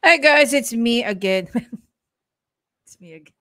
Hi guys, it's me again. It's me again.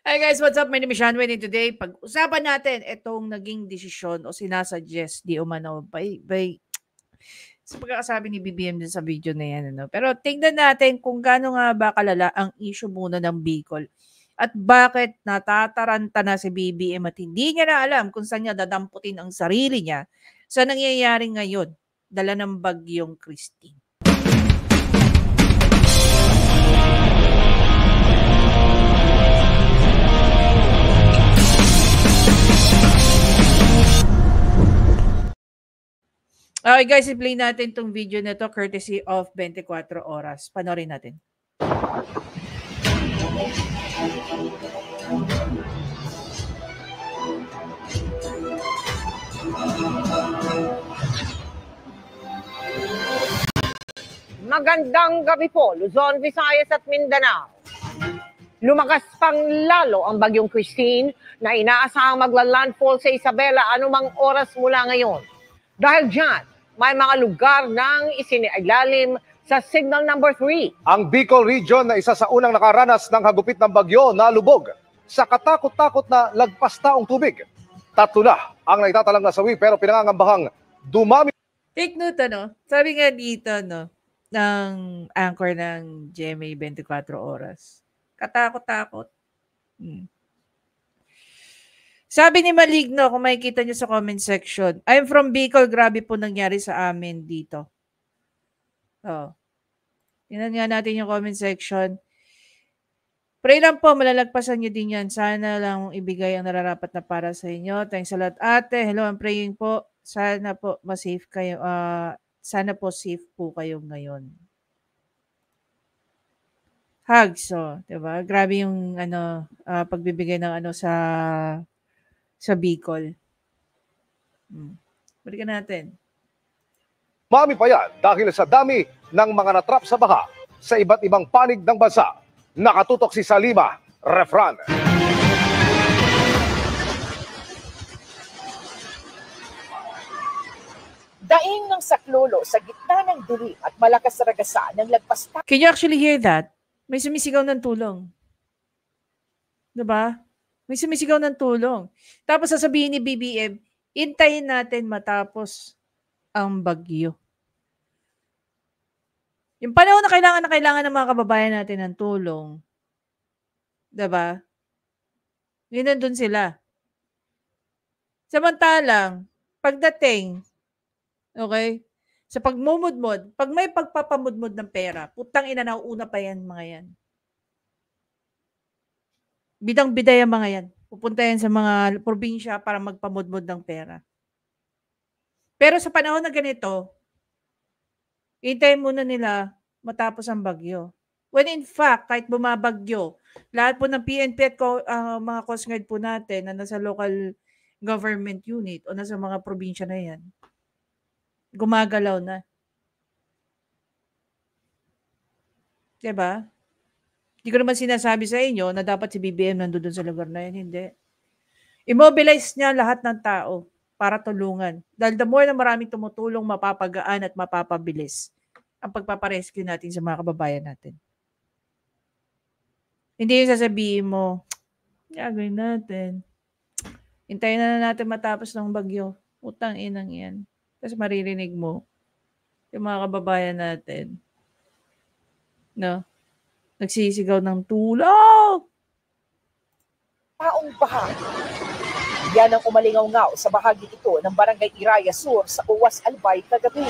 Hi guys, what's up? My name is Sean Wayne and today pag-usapan natin itong naging desisyon o sinasuggest di umano by sa pagkakasabi ni BBM din sa video na yan. Ano? Pero tingnan natin kung gaano nga ba kalala ang issue muna ng Bicol at bakit natataranta na si BBM at hindi niya na alam kung saan niya dadamputin ang sarili niya sa nangyayari ngayon dala ng bagyong Christine. Okay guys, i-play natin tong video na to courtesy of 24 Oras. Panoorin natin. Magandang gabi po, Luzon, Visayas at Mindanao. Lumakas pang lalo ang bagyong Christine na inaasahang magla-landfall sa Isabela anumang oras mula ngayon. Dahil dyan, may mga lugar nang isinilalim sa signal number 3. Ang Bicol Region na isa sa unang nakaranas ng hagupit ng bagyo na lubog sa katakot-takot na lagpas taong tubig. 3 na ang naitatalang nasawi pero pinangangambahang dumami. Take note, ano? Sabi nga dito, no, ng anchor ng GMA 24 Oras. Katakot-takot. Sabi ni Maligno, kung makikita nyo sa comment section, I'm from Bicol, grabe po nangyari sa amin dito. Oh. Tingnan nga natin yung comment section. Pray lang po, malalagpasan nyo din yan. Sana lang ibigay ang nararapat na para sa inyo. Thanks a lot, ate. Hello, I'm praying po. Sana po ma-safe kayo. Sana po safe po kayo ngayon. Hugs, oh, 'di ba? Grabe yung pagbibigay ng sa Bicol. Balikan natin. Mami pa yan dahil sa dami ng mga natrap sa baha sa iba't ibang panig ng bansa. Nakatutok si Salima Refran. Daing ng saklolo sa gitna ng dilim at malakas na ragasa ng lagpas. Can you actually hear that? May sumisigaw ng tulong. Diba? May sumisigaw ng tulong. Tapos sasabihin ni BBM, hintayin natin matapos ang bagyo. Yung panahon na kailangan ng mga kababayan natin ng tulong. Diba? Yun nandun sila. Samantalang, pagdating, okay, sa pagmumudmod, pag may pagpapamudmod ng pera, putang ina, nauuna pa yan mga yan. Bidang-bida yung mga yan. Pupunta yan sa mga probinsya para magpamudmod ng pera. Pero sa panahon na ganito, hintayin muna nila matapos ang bagyo. When in fact, kahit bumabagyo, lahat po ng PNP at mga Coast Guard po natin na nasa local government unit o nasa mga probinsya na yan, gumagalaw na. Diba? Hindi ko naman sinasabi sa inyo na dapat si BBM nandoon sa lugar na yan. Hindi. Immobilize niya lahat ng tao para tulungan. Dahil the more na maraming tumutulong, mapapagaan at mapapabilis ang pagpaparescue natin sa mga kababayan natin. Hindi yung sasabihin mo, gagawin natin. Hintayin na natin matapos ng bagyo. Utang inang yan. Tapos maririnig mo yung mga kababayan natin. No? Nagsisigaw ng tulong! Taong baha. Yan ang umalingaw-ngaw sa bahagi ito ng Barangay Iraya Sur sa Uwas Albay kagabi.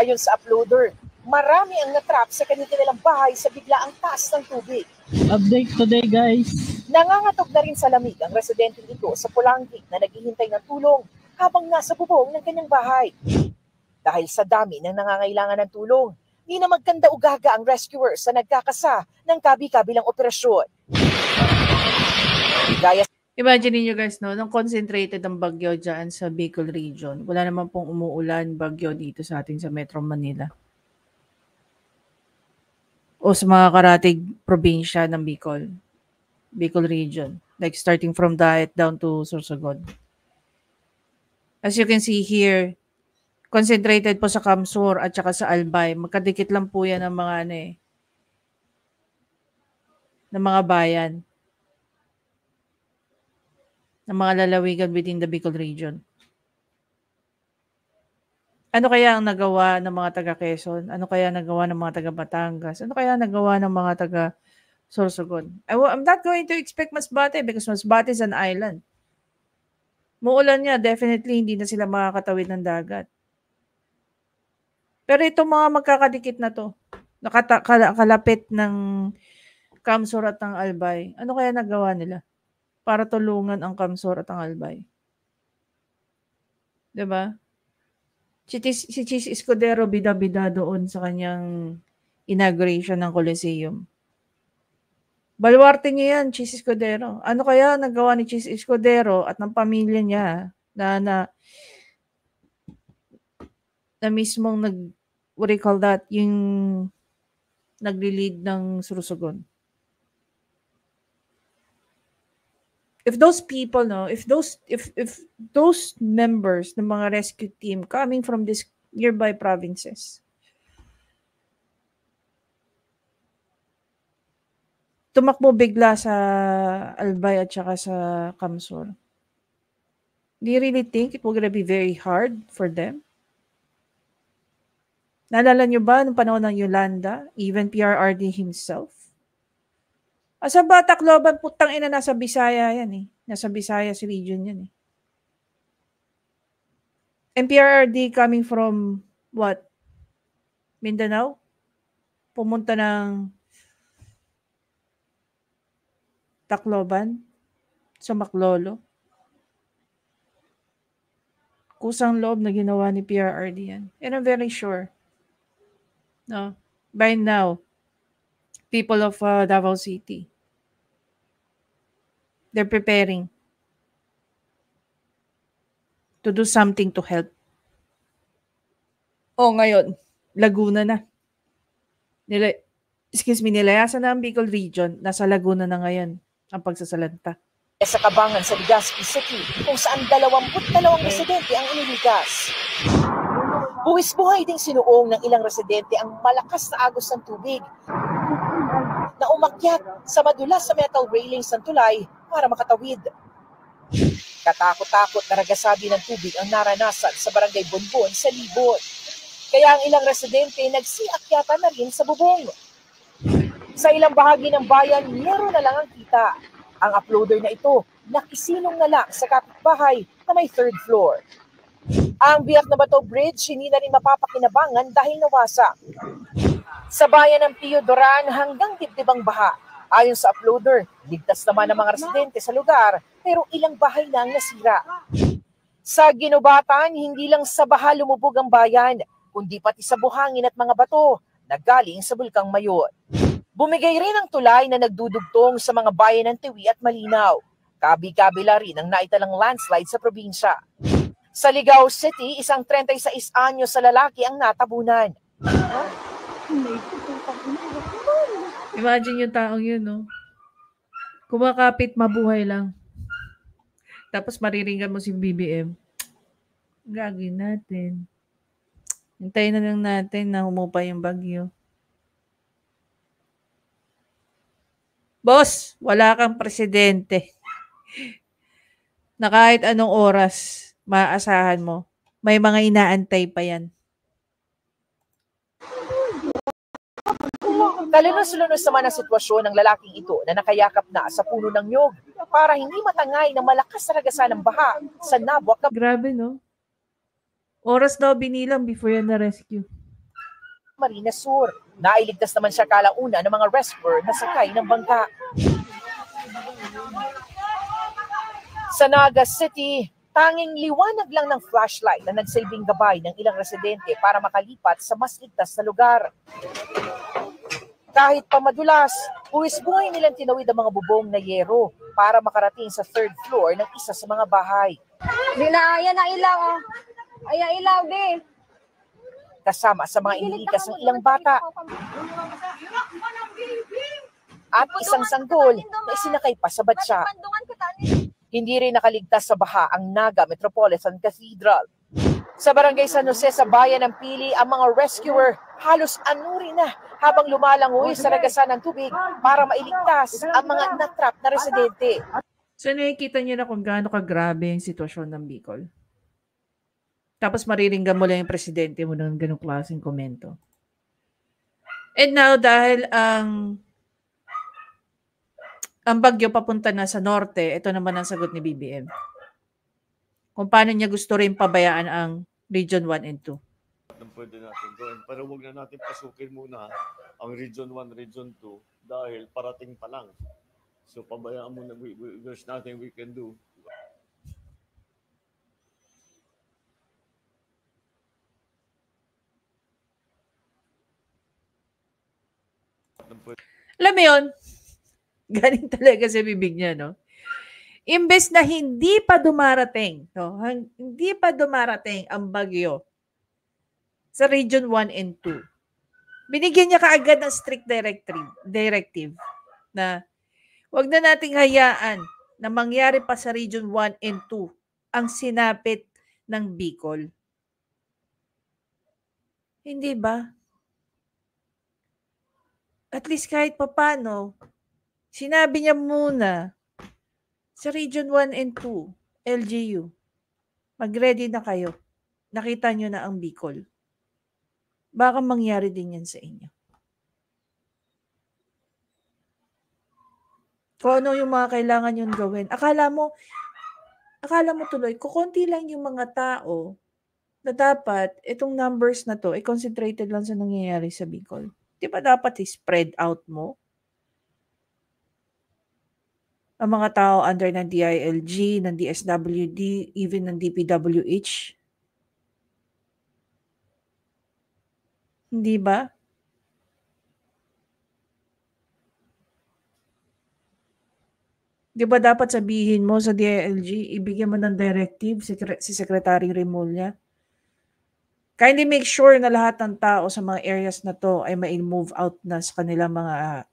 Ayon sa uploader, marami ang natrap sa kanilang bahay sa biglaang taas ng tubig. Update today, guys. Nangangatog na rin sa lamig ang residente dito sa Pulangi na naghihintay ng tulong habang nasa bubong ng kanyang bahay. Dahil sa dami ng nangangailangan ng tulong, di na magkanda-ugaga ang rescuers sa nagkakasa ng kabi-kabilang operasyon. Imagine niyo guys, no, nung concentrated ang bagyo dyan sa Bicol region, wala naman pong umuulan bagyo dito sa atin sa Metro Manila. O sa mga karatig probinsya ng Bicol region. Like starting from Daet down to Sorsogon. As you can see here, Concentrated po sa Kamsur at saka sa Albay. Magkadikit lang po yan ng mga ng mga bayan. Ng mga lalawigan within the Bicol region. Ano kaya ang nagawa ng mga taga Quezon? Ano kaya nagawa ng mga taga Batangas? Ano kaya nagawa ng mga taga Sorsogon? I'm not going to expect Masbate because Masbate is an island. Muulan niya, definitely hindi na sila makakatawid ng dagat. Pero itong mga magkakadikit na to, kalapit ng Kamsur at ng Albay, ano kaya nagawa nila para tulungan ang Kamsur at ang Albay? Diba? Si Chis Escudero bida-bida doon sa kanyang inauguration ng Coliseum. Baluarte niya yan, Chis Escudero. Ano kaya nagawa ni Chis Escudero at ng pamilya niya na mismong what do you call that, yung nagli-lead ng Sorsogon? If those people, if those members ng mga rescue team coming from these nearby provinces tumakbo bigla sa Albay at saka sa Kamsur, do you really think it will gonna be very hard for them? Naalala nyo ba nung panahon ng Yolanda, even PRRD himself? Sa Batacloban, putang ina, nasa Bisaya yan eh. Nasa Visayas region yan eh. And PRRD coming from what? Mindanao? Pumunta ng Tacloban? Sa Maclolo? Kusang loob na ginawa ni PRRD yan. And I'm very sure, no, by now, people of Davao City, they're preparing to do something to help. Ngayon, Laguna na. Nilayasan na ang Bicol region. Nasa Laguna na ngayon ang pagsasalanta. Sa Cabangan sa Legazpi City, kung saan 22 residente ang iniligas. Buwis-buhay ding sinuong ng ilang residente ang malakas na agos ng tubig na umakyat sa madulas sa metal railings ng tulay para makatawid. Katakot-takot na ragasabi ng tubig ang naranasan sa barangay Bonbon sa Libot. Kaya ang ilang residente nagsiakyatan na rin sa bubong. Sa ilang bahagi ng bayan, meron na lang ang kita. Ang uploader na ito, nakisilong na lang sa kapitbahay na may 3rd floor. Ang Biak na Bato Bridge, hindi na rin mapapakinabangan dahil nawasak. Sa bayan ng Pio Duran, hanggang dibdibang baha. Ayon sa uploader, ligtas naman ang mga residente sa lugar, pero ilang bahay na ang nasira. Sa Ginubatan, hindi lang sa baha lumubog ang bayan, kundi pati sa buhangin at mga bato na galing sa Bulkang Mayon. Bumigay rin ang tulay na nagdudugtong sa mga bayan ng Tiwi at Malinaw. Kabi-kabila rin ang naitalang landslide sa probinsya. Sa Ligao City, isang 36 anyo sa lalaki ang natabunan. Imagine yung taong yun, no? Kumakapit, mabuhay lang. Tapos mariringan mo si BBM. Gagawin natin. Hintayin na lang natin na humupa yung bagyo. Boss, wala kang presidente. Na kahit anong oras, maaasahan mo, may mga inaantay pa yan. Kalunos-lunos naman ang sitwasyon ng lalaking ito na nakayakap na sa puno ng nyog para hindi matangay ng malakas na ragasan ng baha sa Naboak. Grabe, no? Oras daw binilang before yan na-rescue. Marina Sur. Nailigtas naman siya kalauna ng mga rescuer na sakay ng bangka. Sa Naga City, tanging liwanag lang ng flashlight na nagsilbing gabay ng ilang residente para makalipat sa mas ligtas na lugar. Kahit pa madulas, buwis-buhay nilang tinawid ang mga bubong na yero para makarating sa 3rd floor ng isa sa mga bahay. Ayan na ilaw, oh. Ayan ilaw, be. Kasama sa mga inilikas ng ilang bata at isang sanggol na isinakay pa sa batya. Hindi rin nakaligtas sa baha ang Naga Metropolitan Cathedral. Sa barangay San Jose sa bayan ng Pili, ang mga rescuer halos anuri na habang lumalangoy sa lagasan ng tubig para mailigtas ang mga natrap na residente. So nakikita niyo na kung gaano kagrabe yung sitwasyon ng Bicol. Tapos mariringgan mo lang yung presidente mo ng ganong klaseng komento. And now, dahil ang bagyo papunta na sa norte, ito naman ang sagot ni BBM. Kung paano niya gusto rin pabayaan ang Region 1 and 2. Pwede natin gawin. Pero huwag na natin pasukin muna ang Region 1, Region 2 dahil parating pa lang. So pabayaan muna, there's nothing we can do. Alam mo yun, galing talaga sa bibig niya, no? Imbes na hindi pa dumarating ang bagyo sa Region 1 and 2, binigyan niya kaagad ng strict directive na wag na nating hayaan na mangyari pa sa Region 1 and 2 ang sinapit ng Bicol. Hindi ba? At least kahit papano, sinabi niya muna sa Region 1 and 2, LGU, mag-ready na kayo. Nakita niyo na ang Bicol. Baka mangyari din yan sa inyo. Kung ano yung mga kailangan yung gawin. Akala mo tuloy, kukunti lang yung mga tao na dapat itong numbers na to ay concentrated lang sa nangyayari sa Bicol. Di ba dapat i-spread out mo ang mga tao under ng DILG, ng DSWD, even ng DPWH? Hindi ba? Di ba dapat sabihin mo sa DILG, ibigyan mo ng directive si Secretary Remulla? Kindly make sure na lahat ng tao sa mga areas na to ay ma-move out na sa kanilang mga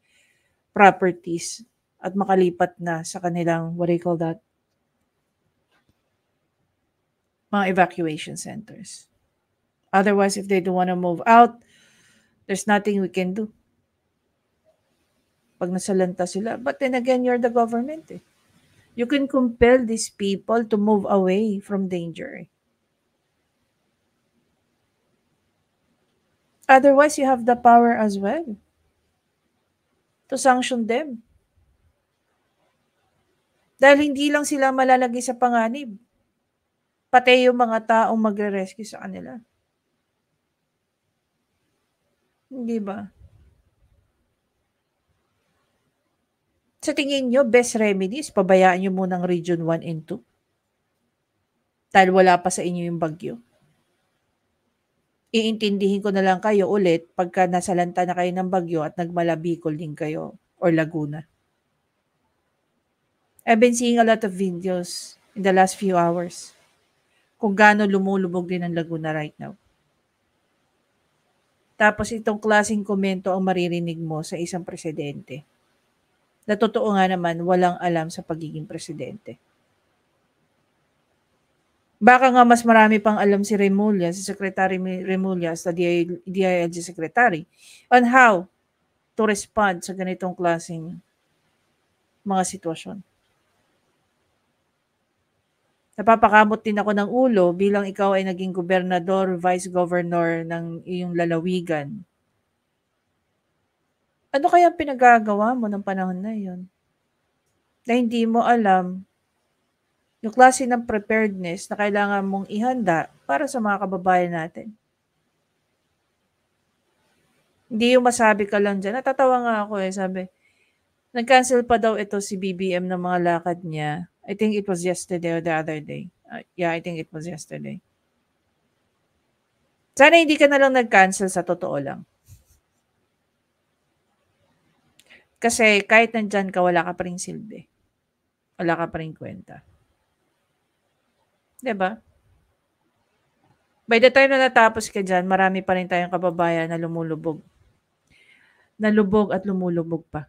properties at makalipat na sa kanilang, what do you call that? Mga evacuation centers. Otherwise, if they don't want to move out, there's nothing we can do. Pag nasalanta sila. But then again, you're the government. You can compel these people to move away from danger. Otherwise, you have the power as well to sanction them. Dahil hindi lang sila malalagay sa panganib. Pati yung mga taong magre-rescue sa kanila. Hindi ba? Sa tingin nyo, best remedies, pabayaan nyo muna ang Region 1 and 2? Dahil wala pa sa inyo yung bagyo. Iintindihin ko na lang kayo ulit pagka nasalanta na kayo ng bagyo at nagmalabikol din kayo or Laguna. I've been seeing a lot of videos in the last few hours kung gaano lumulubog din ang Laguna right now. Tapos itong klaseng komento ang maririnig mo sa isang presidente na totoo nga naman walang alam sa pagiging presidente. Baka nga mas marami pang alam si Remulla, si Secretary Remulla, sa DILG Secretary, on how to respond sa ganitong klaseng mga sitwasyon. Napapakamot din ako ng ulo bilang ikaw ay naging gobernador, vice governor ng iyong lalawigan. Ano kaya pinagagawa mo ng panahon na yun? Na hindi mo alam yung klase ng preparedness na kailangan mong ihanda para sa mga kababayan natin. Hindi yung masabi ka lang dyan. Natatawa nga ako sabi, nag-cancel pa daw ito si BBM ng mga lakad niya. I think it was yesterday or the other day. Yeah, I think it was yesterday. Sana hindi ka na lang nag-cancel sa totoo lang. Kasi kahit nandyan ka, wala ka pa rin silbi. Wala ka pa rin kwenta. Diba? By the time na natapos ka dyan, marami pa rin tayong kababayan na lumulubog. Nalubog at lumulubog pa.